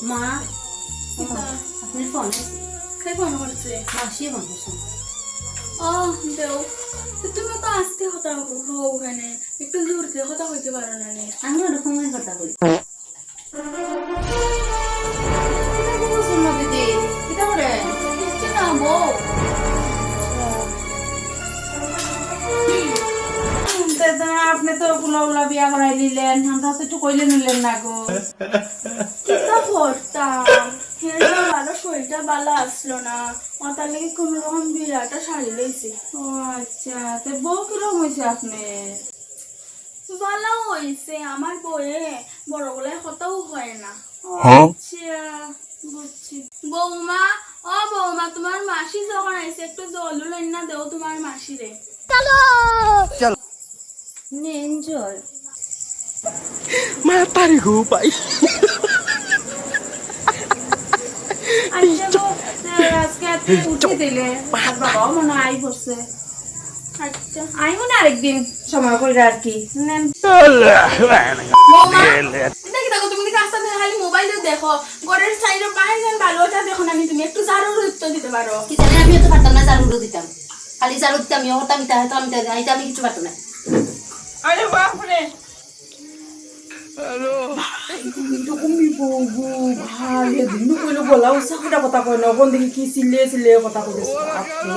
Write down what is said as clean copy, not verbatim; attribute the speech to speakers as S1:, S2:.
S1: মা আপনি ফোন
S2: কে ফোন করছে?
S1: মাসি ফোন করছেন।
S2: দেও তুমি তো আস্তে কথা ওখানে একটু জোরতে কথা কইতে পারো না নে।
S1: আমি ওরকমই কথা কই। দিদি কিটা করে
S2: কিছু না বউ।
S3: আপনি তো ওগুলা বিয়া করাই নিলেন, আমরা তো একটু কইলে নিলেন না গো।
S2: কিতা করতাম ভালো শরীরটা ভালো আসলো না, মাথার লেগে কোনো রকম বিয়াটা সারি লইছে।
S3: ও আচ্ছা, তো বউ কিরকম হয়েছে আপনি?
S2: ভালো হয়েছে, আমার বউয়ে বড় গলায় কথাও হয় না।
S3: আচ্ছা বুঝছি।
S2: বৌমা, ও বৌমা, তোমার মাসি যখন আইছে একটু জল লইন না দেও তোমার মাসি রে।
S1: নেন জল
S4: Matari ko pa.
S3: আচ্ছা গো, আজকে আপনি উঠে দিলে আর বাবাও মনে হয় আই বসছে।
S2: আচ্ছা
S3: আই মনে আরেকদিন সময় করে আর কি নেন।
S2: বৌমা, এটা কি দেখো তুমি কাজটা খালি মোবাইলে দেখো, ঘরের সাইডে বাইরে যেন ভালোটা দেখো না, তুমি একটু জারুর উত্তর দিতে পারো।
S1: কি জানি আমি তো পারতাম না, জারুড়ো দিতাম, খালি জারু দিতাম, আমি হতাম ইতা হয়তো আমি এটা আমি কিছু পারতাম না।
S3: আরে বাপরে,
S4: Hello.
S3: তুমি বউ ভালো দিন কইলো গলা উৎসাহ কথা কয় না, কোন দিকে কি সিলে সিলে কথা কইছে আপনি।